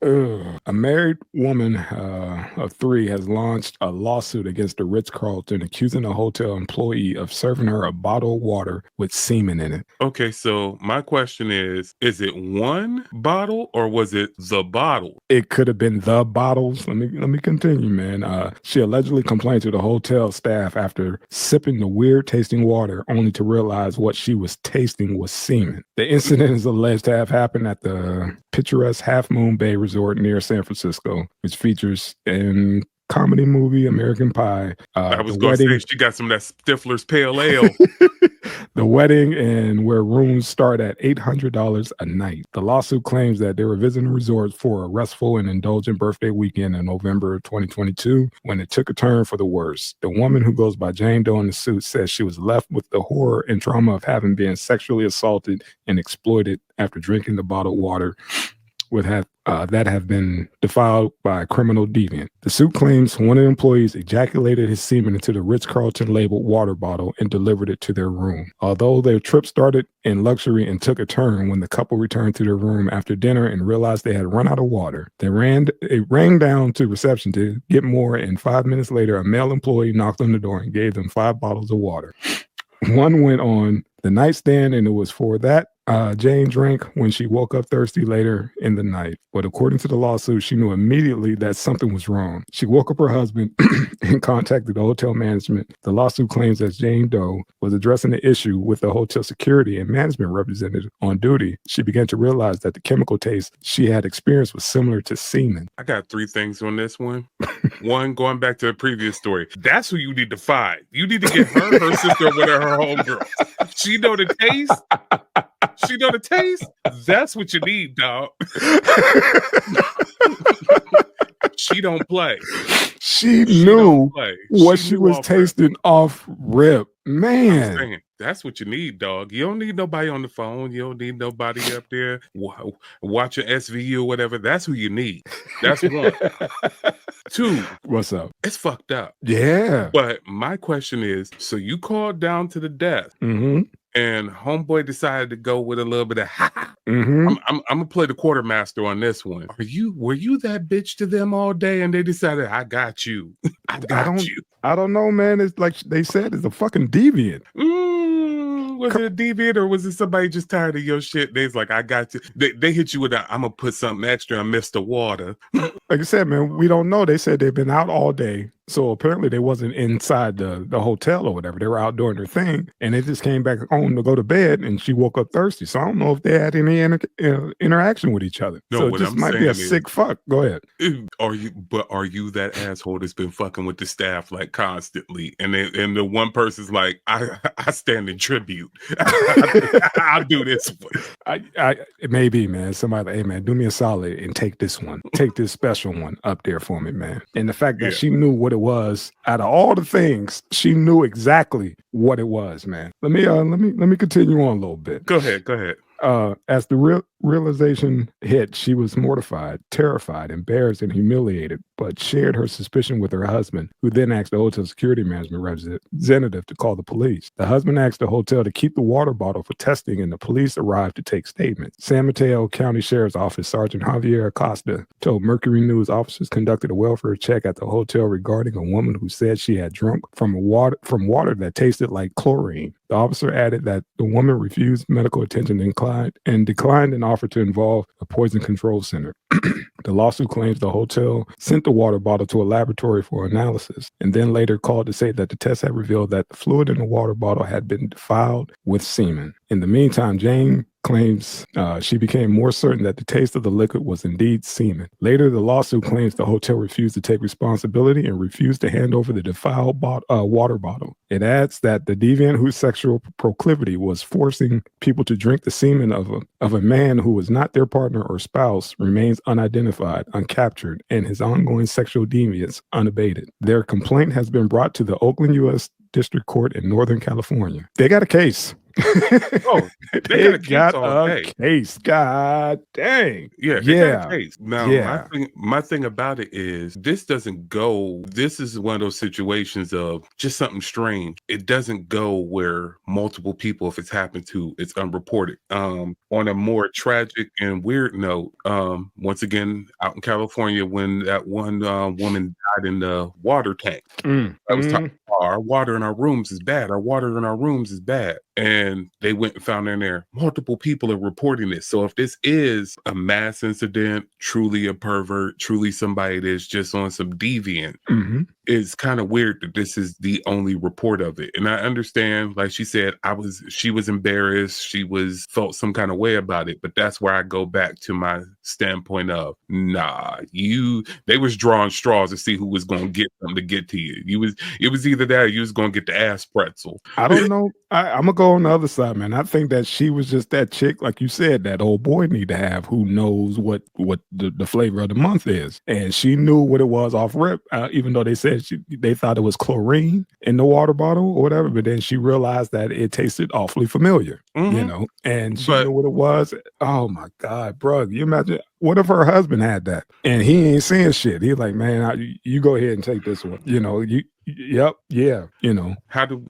A married woman of 3 has launched a lawsuit against the Ritz Carlton, accusing a hotel employee of serving her a bottle of water with semen in it. Okay, so my question is it one bottle or was it the bottle? It could have been the bottles. Let me continue, man. She allegedly complained to the hotel staff after sipping the weird tasting water, only to realize what she was tasting was semen. The incident is alleged to have happened at the picturesque Half Moon Bay Resort near San Francisco, which features in comedy movie American Pie. I was The going to say wedding. she got some of that Stifler's Pale Ale. The wedding, and where rooms start at $800 a night. The lawsuit claims that they were visiting resorts for a restful and indulgent birthday weekend in November of 2022 when it took a turn for the worse. The woman, who goes by Jane Doe in the suit, says she was left with the horror and trauma of having been sexually assaulted and exploited after drinking the bottled water that have been defiled by a criminal deviant. The suit claims one of the employees ejaculated his semen into the Ritz-Carlton labeled water bottle and delivered it to their room. Although their trip started in luxury and took a turn when the couple returned to their room after dinner and realized they had run out of water, they rang down to reception to get more, and 5 minutes later, a male employee knocked on the door and gave them 5 bottles of water. One went on the nightstand, and it was for that Jane drank when she woke up thirsty later in the night. But according to the lawsuit, she knew immediately that something was wrong. She woke up her husband and contacted the hotel management. The lawsuit claims that Jane Doe was addressing the issue with the hotel security and management representative on duty. She began to realize that the chemical taste she had experienced was similar to semen. I got 3 things on this one. One, going back to the previous story. That's who you need to find. You need to get her sister, with her homegirl. She know the taste. She know the taste. That's what you need, dog. She don't play. She knew what she was tasting off rip. Man. Saying, that's what you need, dog. You don't need nobody on the phone. You don't need nobody up there watching SVU or whatever. That's who you need. That's one. 2. What's up? It's fucked up. Yeah. But my question is, so you called down to the death. Mm-hmm. And homeboy decided to go with a little bit of Mm-hmm. I'm gonna play the quartermaster on this one. Were you that bitch to them all day? And they decided, I got you. I don't know, man. It's like they said, it's a fucking deviant. Was it a deviant, or was it somebody just tired of your shit? They's like, I got you. They hit you with a, I'm gonna put something extra and Mr. Water. Like I said, man, we don't know. They said they've been out all day. So apparently they wasn't inside the hotel or whatever. They were out doing their thing, and they just came back home to go to bed, and she woke up thirsty. So I don't know if they had any interaction with each other. No, so it just might be a sick fuck. Go ahead. Are you that asshole that's been fucking with the staff like constantly? And the one person's like, I stand in tribute. I'll do this one. It may be, man. Somebody, hey man, do me a solid and take this one. Take this special one up there for me, man. And the fact that she knew what it was, out of all the things, she knew exactly what it was, man. Let me continue on a little bit. Go ahead. As the realization hit, she was mortified, terrified, embarrassed, and humiliated, but shared her suspicion with her husband, who then asked the hotel security management representative to call the police. The husband asked the hotel to keep the water bottle for testing, and the police arrived to take statements. San Mateo County Sheriff's Office Sergeant Javier Acosta told Mercury News officers conducted a welfare check at the hotel regarding a woman who said she had drunk from water that tasted like chlorine. The officer added that the woman refused medical attention and declined an offer to involve a poison control center. The lawsuit claims the hotel sent the water bottle to a laboratory for analysis, and then later called to say that the test had revealed that the fluid in the water bottle had been defiled with semen. In the meantime, Jane claims she became more certain that the taste of the liquid was indeed semen. Later, the lawsuit claims the hotel refused to take responsibility and refused to hand over the defiled water bottle. It adds that the deviant whose sexual proclivity was forcing people to drink the semen of a man who was not their partner or spouse remains unidentified, uncaptured, and his ongoing sexual deviance unabated. Their complaint has been brought to the Oakland, U.S. District Court in Northern California. They got a case. Oh, they got They a case got all a day. case. God dang. Yeah, they got a Yeah. case. Now, Yeah. my thing about it is this doesn't go. This is one of those situations of just something strange. It doesn't go where multiple people, if it's happened to, it's unreported. On a more tragic and weird note, once again, out in California, when that one woman died in the water tank. I was talking, our water in our rooms is bad. Our water in our rooms is bad. And they went and found in there, multiple people are reporting this. So if this is a mass incident, truly a pervert, truly somebody that's just on some deviant, it's kind of weird that this is the only report of it. And I understand, like she said, she was embarrassed. She felt some kind of way about it. But that's where I go back to my standpoint of, nah, they was drawing straws to see who was going to get them to get to you. It was either that or you was going to get the ass pretzel. I don't know. I'm gonna go on the other side, man. I think that she was just that chick, like you said, that old boy need to have who knows what the flavor of the month is, and she knew what it was off rip. Even though they said they thought it was chlorine in the water bottle or whatever, but then she realized that it tasted awfully familiar, you know, and she knew what it was. Oh my God, bro! You imagine. What if her husband had that and he ain't saying shit? He's like, man, you go ahead and take this one. You know, yeah. You know,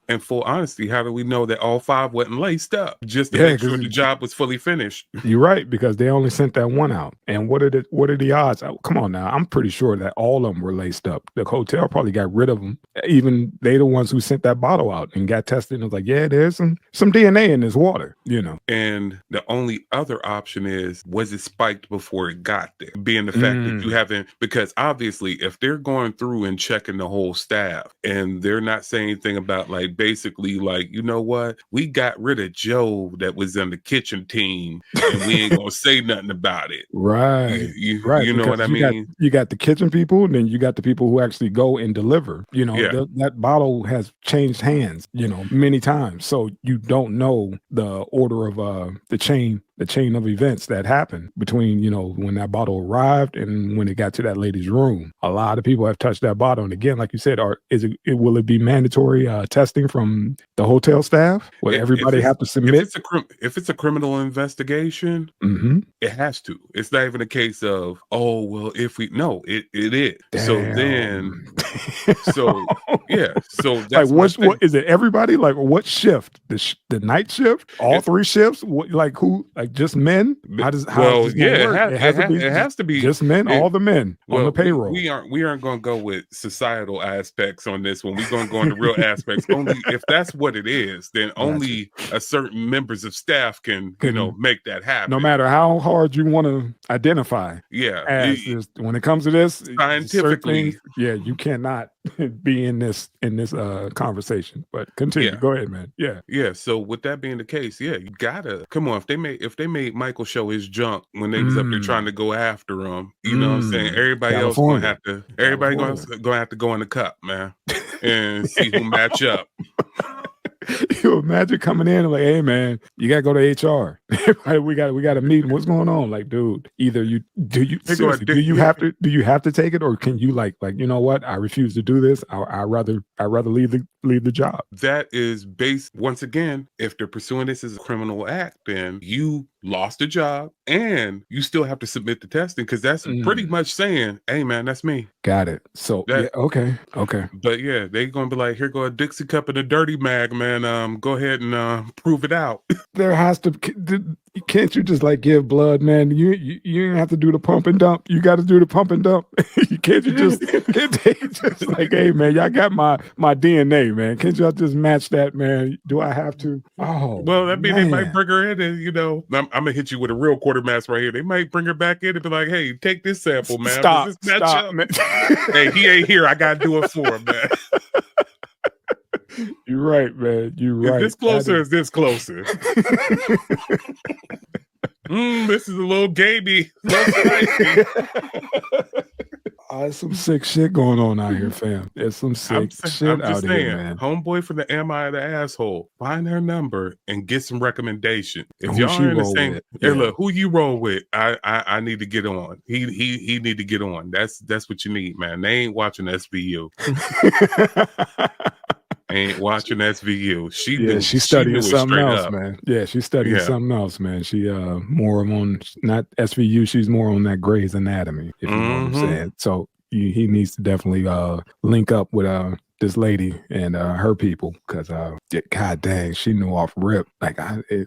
in full honesty, how do we know that all 5 wasn't laced up just to make sure the job was fully finished? You're right, because they only sent that one out. And what are the odds? Come on now, I'm pretty sure that all of them were laced up. The hotel probably got rid of them. Even they the ones who sent that bottle out and got tested and was like, yeah, there's some DNA in this water. You know, and the only other option is, was it spiked before it got there? Being the fact that you haven't, because obviously if they're going through and checking the whole staff and they're not saying anything about like basically like, you know what, we got rid of Joe that was in the kitchen team and we ain't gonna say nothing about it. Right. You know what I mean? You got the kitchen people, and then you got the people who actually go and deliver. You know, that bottle has changed hands, you know, many times. So you don't know the order of the chain of events that happened between, you know, when that bottle arrived and when it got to that lady's room. A lot of people have touched that bottle. And again, like you said, will it be mandatory testing from the hotel staff? Will everybody have to submit? If it's a criminal investigation, it has to. It's not even a case of, oh, well, if we, no, it is. Damn. So then, yeah. So that's like what is it? Everybody? Like what shift? The night shift? All 3 shifts? Like who? Like just men? How does work? It has to be just men. All the men on the payroll. We aren't going to go with societal aspects on this one. We're going to go into real aspects. Only if that's what it is, then only a certain members of staff can you know make that happen. No matter how hard you want to identify. Yeah. When it comes to this, scientifically, you cannot be in this conversation. But continue. Go ahead, man. Yeah. So with that being the case, you gotta come on. If they made Michael show his junk when they was up there trying to go after him, you know what I'm saying? Everybody else gonna have to go in the cup, man, and see who match up. You imagine coming in and like, hey man, you gotta go to HR. we got a meeting. What's going on? Like, dude, either do you have to take it, or can you like you know what? I refuse to do this. I rather leave the job. That is based, once again, if they're pursuing this as a criminal act, then you lost a job and you still have to submit the testing, because that's pretty much saying, hey man, that's me. Got it. So okay. But yeah, they gonna be like, here go a Dixie cup and a dirty mag, man. Go ahead and prove it out. There has to. Can't you just like give blood, man? You don't have to do the pump and dump. You got to do the pump and dump. Can't just like, hey man, y'all got my DNA, man. Can't y'all just match that, man? Do I have to? Oh, well, that means they might bring her in, and you know, I'm gonna hit you with a real quartermaster right here. They might bring her back in and be like, hey, take this sample, man. Stop, man. Hey, he ain't here. I gotta do it for him, man. You're right, man. You're right. Is this closer? Is this closer? This is a little gamey. There's some sick shit going on out here, fam. There's some sick shit out here, man. Homeboy from the Am I the Asshole? Find their number and get some recommendation. If y'all are in the same, look, who you roll with? I need to get on. He need to get on. That's what you need, man. They ain't watching SVU. Ain't watching SVU. She Yeah, knew. she's She studying knew it something straight else, up. man. Yeah, she's studying Yeah. something else, man. She more on not SVU, she's more on that Grey's Anatomy, if you know what I'm saying. So he needs to definitely link up with this lady and her people, because god dang, she knew off rip. Like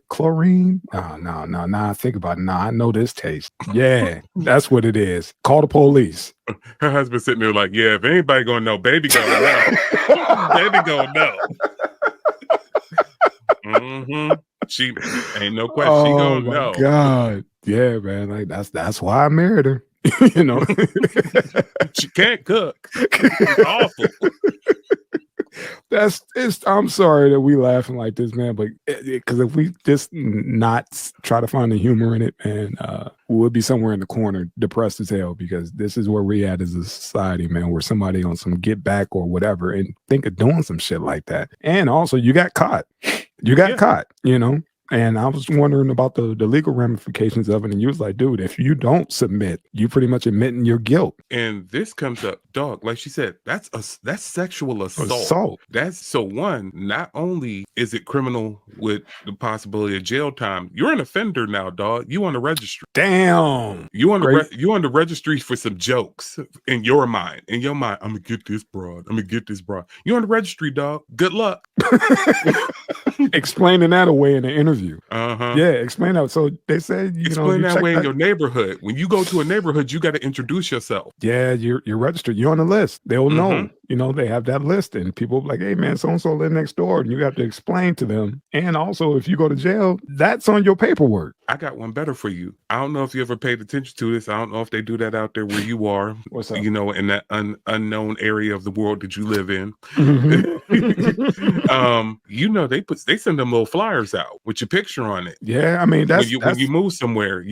chlorine? No, think about it. I know this taste. Yeah, that's what it is. Call the police. Her husband sitting there like, yeah, if anybody gonna know, baby gonna know. Baby gonna know. She ain't no question. She Oh gonna my know. god. Yeah, man. Like that's why I married her. You know. She can't cook. It's awful. I'm sorry that we laughing like this, man, but because if we just not try to find the humor in it, man, we'll be somewhere in the corner, depressed as hell, because this is where we at as a society, man, where somebody on some get back or whatever and think of doing some shit like that. And also, you got caught. You got caught, you know. And I was wondering about the legal ramifications of it. And you was like, dude, if you don't submit, you pretty much admitting your guilt. And this comes up, dog, like she said, that's sexual assault. That's so one, not only is it criminal with the possibility of jail time, you're an offender now, dog. You on the registry. Damn. You on the registry for some jokes in your mind. In your mind, I'm gonna get this broad. I'm gonna get this broad. You on the registry, dog. Good luck. Explaining that away in an interview. Yeah, explain that. So they said, explain that way in your neighborhood. When you go to a neighborhood, you got to introduce yourself. Yeah, you're registered. You're on the list. They'll know. You know, they have that list, and people like, hey man, so and so live next door, and you have to explain to them. And also, if you go to jail, that's on your paperwork. I got one better for you. I don't know if you ever paid attention to this. I don't know if they do that out there where you are. What's up? You know, in that unknown area of the world that you live in. You know, they send them little flyers out with your picture on it. Yeah, I mean when you move somewhere,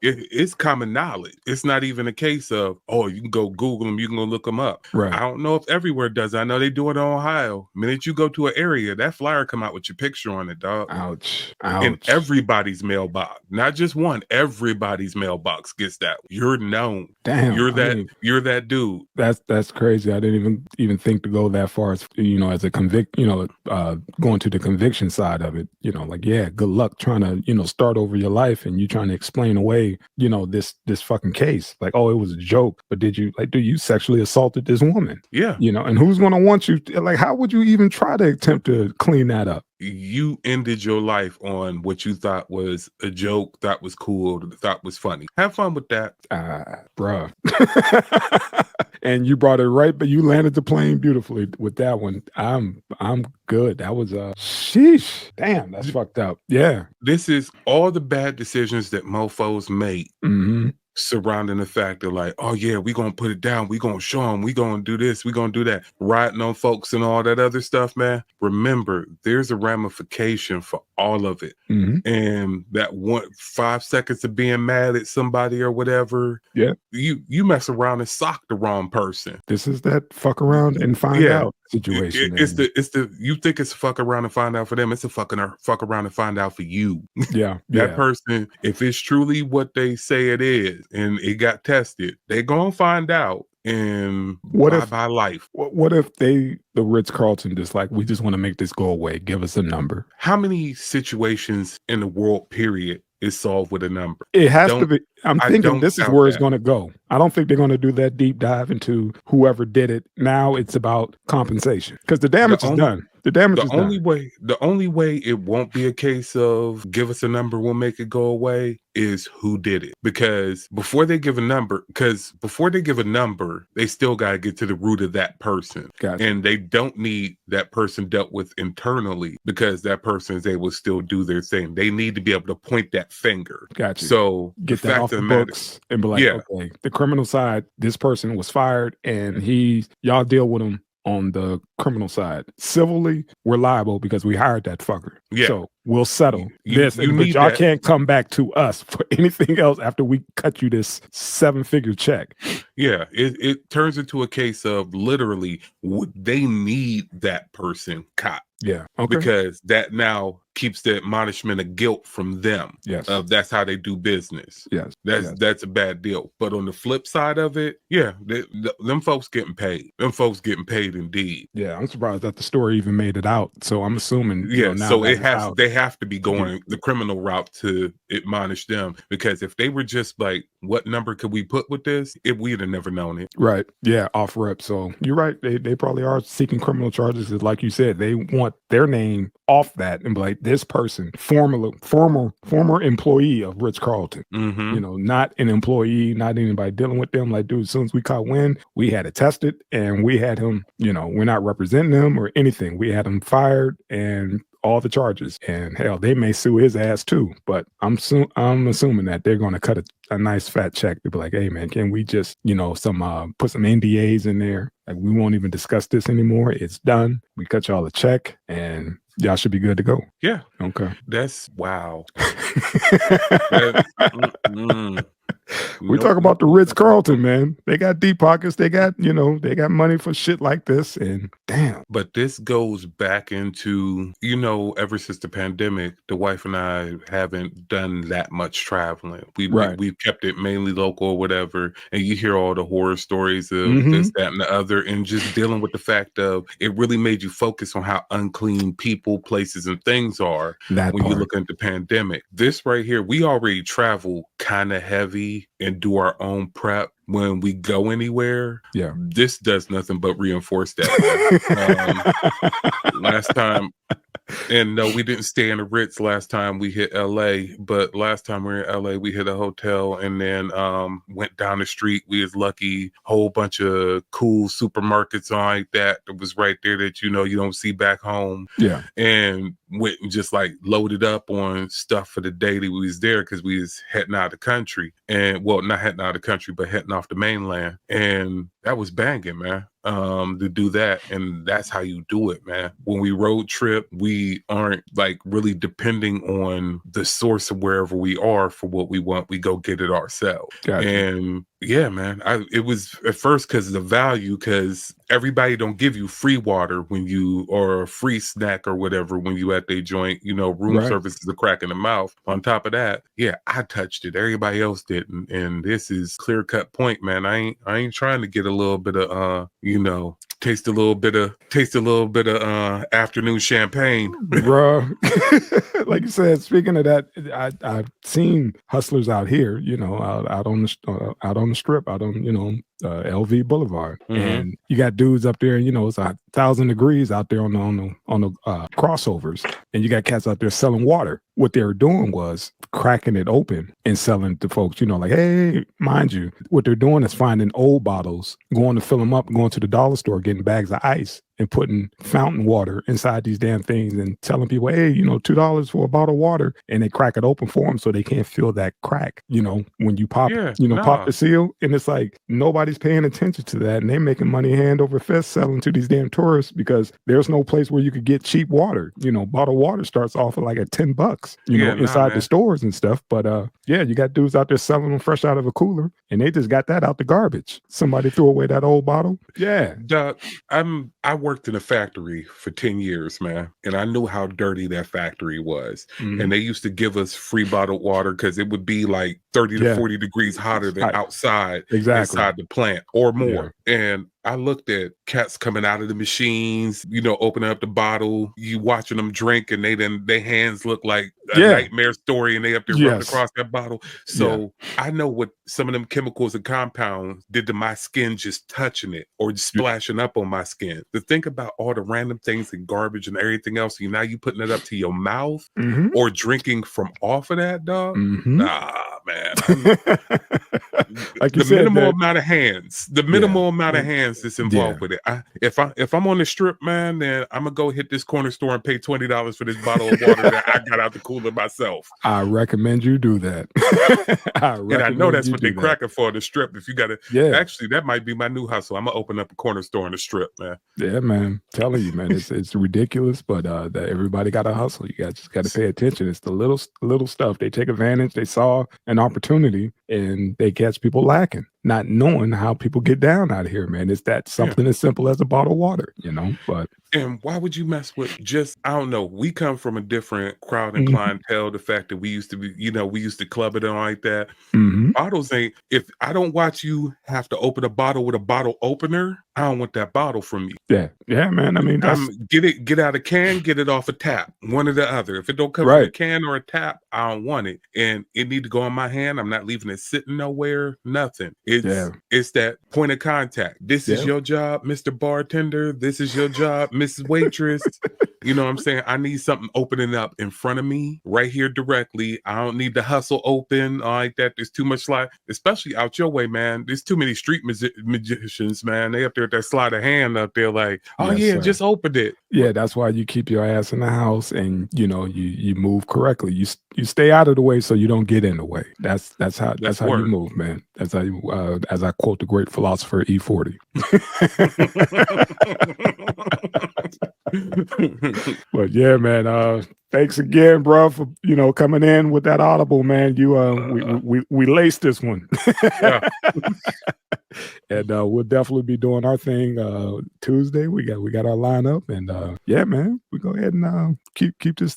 it's common knowledge. It's not even a case of, oh, you can go Google them, you can go look them up. Right. I don't know if everywhere does. I know they do it in Ohio. The minute you go to an area, that flyer come out with your picture on it, dog. Ouch. In everybody's mailbox, not just one. Everybody's mailbox gets that. You're known. Damn. You're that dude. That's crazy. I didn't even think to go that far as, as a going to the conviction side of it. Like, yeah, good luck trying to, start over your life, and you trying to explain away, this fucking case. Like, oh, it was a joke, but do you sexually assaulted this woman? Yeah. And who's going to want you? Like, how would you even try to attempt to clean that up? You ended your life on what you thought was a joke, thought was cool, thought was funny. Have fun with that. Bruh. And you brought it right, but you landed the plane beautifully with that one. I'm good. That was sheesh. Damn, that's fucked up. Yeah. This is all the bad decisions that mofos make. Surrounding the fact of like, oh yeah, we gonna put it down, we gonna show them, we gonna do this, we gonna do that, riding on folks and all that other stuff, man. Remember, there's a ramification for all of it. And that 5 seconds of being mad at somebody or whatever, you mess around and sock the wrong person. This is that fuck around and find out situation. It's the you think it's a fuck around and find out for them, it's a fuck around and find out for you. That person, if it's truly what they say it is and it got tested, they gonna find out. And bye life. What if the Ritz Carlton just like, we just want to make this go away, give us a number? How many situations in the world period is solved with a number? It has to be. I'm thinking this is where it's going to go. I don't think they're going to do that deep dive into whoever did it. Now it's about compensation, because the damage is done. The only way it won't be a case of give us a number, we'll make it go away, is who did it. Because before they give a number, they still got to get to the root of that person. Gotcha. And they don't need that person dealt with internally, because that person is able to still do their thing. They need to be able to point that finger. Gotcha. So get that off the books and be like, okay, the criminal side, this person was fired, and y'all deal with him on the criminal side. Civilly, we're liable because we hired that fucker. So we'll settle this. But y'all can't come back to us for anything else after we cut you this 7-figure check. Yeah, it turns into a case of literally they need that person caught. Yeah. Okay. Because that now keeps the admonishment of guilt from them. Yes. That's how they do business. Yes. That's a bad deal. But on the flip side of it, yeah, them folks getting paid. Them folks getting paid indeed. Yeah, I'm surprised that the story even made it out. So I'm assuming, Yeah, now so that they have to be going the criminal route to admonish them, because if they were just like, what number could we put with this, we'd have never known it. Right. Yeah, off rip. So you're right. They probably are seeking criminal charges. Like you said, they want their name off that and be like, this person, former employee of Ritz Carlton. Not an employee, not anybody dealing with them. Like, dude, as soon as we caught wind, we had it tested and we had him, we're not representing him or anything. We had him fired and all the charges, and hell, they may sue his ass too. But I'm assuming that they're going to cut a nice fat check to be like, hey man, can we just put some NDAs in there? Like, we won't even discuss this anymore. It's done. We cut y'all a check, and y'all should be good to go. Yeah. Okay. That's wow. We talk about the Ritz Carlton, man. They got deep pockets. They got, they got money for shit like this. And damn. But this goes back into, ever since the pandemic, the wife and I haven't done that much traveling. We've kept it mainly local or whatever. And you hear all the horror stories of this, that, and the other, and just dealing with the fact of it really made you focus on how unclean people, places, and things are when you look at the pandemic. This right here, we already travel kind of heavy and do our own prep when we go anywhere. Yeah, this does nothing but reinforce that. Last time, and no, we didn't stay in the Ritz last time we hit LA, but last time we were in LA, we hit a hotel and then went down the street. We was lucky, whole bunch of cool supermarkets like that was right there that you don't see back home. Yeah, and went and just like loaded up on stuff for the day that we was there, because we was heading out of the country, and well, not heading out of the country, but heading off the mainland, and that was banging, man. To do that, and that's how you do it, man. When we road trip, we aren't like really depending on the source of wherever we are for what we want. We go get it ourselves. Gotcha. And yeah, man, it was at first because of the value, because everybody don't give you free water or a free snack or whatever when you at their joint. Room service is a crack in the mouth. On top of that, yeah, I touched it. Everybody else didn't, and this is clear cut point, man. I ain't trying to get a little bit of taste a little bit of afternoon champagne, bro. Like you said, speaking of that, I've seen hustlers out here, out on the strip, out on LV Boulevard, and you got dudes up there, it's 1,000 degrees out there on the crossovers, and you got cats out there selling water. What they were doing was cracking it open and selling to folks, like, hey, mind you, what they're doing is finding old bottles, going to fill them up, going to the dollar store, getting bags of ice, and putting fountain water inside these damn things and telling people, hey, $2 for a bottle of water, and they crack it open for them so they can't feel that crack, when you pop, pop the seal. And it's like, nobody's paying attention to that, and they're making money hand over fist selling to these damn tourists, because there's no place where you could get cheap water. Bottled water starts off at like at $10, inside the stores and stuff. But yeah, you got dudes out there selling them fresh out of a cooler, and they just got that out the garbage. Somebody threw away that old bottle. Yeah. Doc, I worked in a factory for 10 years, man, and I knew how dirty that factory was. And they used to give us free bottled water because it would be like 30 to 40 degrees hotter than outside, inside the plant or more. And I looked at cats coming out of the machines, opening up the bottle, you watching them drink, and their hands look like a nightmare story, and they up there rubbing across that bottle. So I know what some of them chemicals and compounds did to my skin just touching it or just splashing up on my skin. To think about all the random things and garbage and everything else, now you putting it up to your mouth or drinking from off of that, dog. Nah, man. Like the minimal amount of hands that's involved with it. If I'm on the strip, man, then I'm gonna go hit this corner store and pay $20 for this bottle of water that I got out the cooler myself. I recommend you do that. And I know that's what they're cracking for, the strip. If you got to, actually, that might be my new hustle. I'm gonna open up a corner store on the strip, man. Yeah, man. Telling you, man, it's ridiculous, but that everybody got to hustle. You just got to pay attention. It's the little stuff. They take advantage. They saw an opportunity and they catch people lacking. not knowing how people get down out here, man. It's that something as simple as a bottle of water, but. And why would you mess with I don't know. We come from a different crowd and clientele. The fact that we used to be, we used to club it and all like that. Bottles ain't, if I don't watch you have to open a bottle with a bottle opener, I don't want that bottle from you. Yeah, man. I mean, get out a can, get it off a tap, one or the other. If it don't come from a can or a tap, I don't want it. And it need to go in my hand. I'm not leaving it sitting nowhere, nothing. It's that point of contact. This is your job, Mr. Bartender. This is your job, Mrs. Waitress. You know what I'm saying? I need something opening up in front of me right here directly. I don't need the hustle open like that. There's too much especially out your way, man. There's too many street magicians, man. They up there with that sleight of hand up there like, just open it. Yeah, that's why you keep your ass in the house and, you move correctly. You stay out of the way so you don't get in the way. That's how you move, man. That's how you, as I quote the great philosopher E40. But yeah, man, thanks again, bro, for coming in with that audible, man. We laced this one. And we'll definitely be doing our thing Tuesday. We got our lineup, and yeah, man, we go ahead and keep this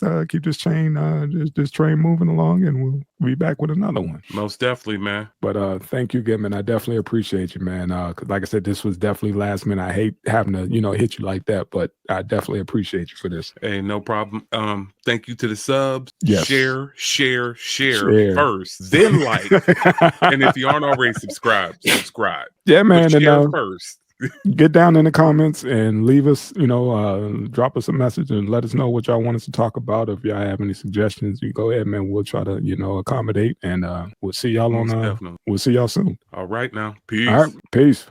train this train moving along, and we'll be back with another one. Most definitely, man. But thank you again, man. I definitely appreciate you, man. 'Cause like I said, this was definitely last minute. I hate having to hit you like that, but I definitely appreciate you for this. Hey, no problem. Thank you to the subs. Yes. Share first, then like, and if you aren't already subscribe. Yeah, man. But share first. Get down in the comments and leave us, drop us a message and let us know what y'all want us to talk about. If y'all have any suggestions, you go ahead, man. We'll try to, accommodate, and we'll see y'all we'll see y'all soon. All right now. Peace. All right, peace.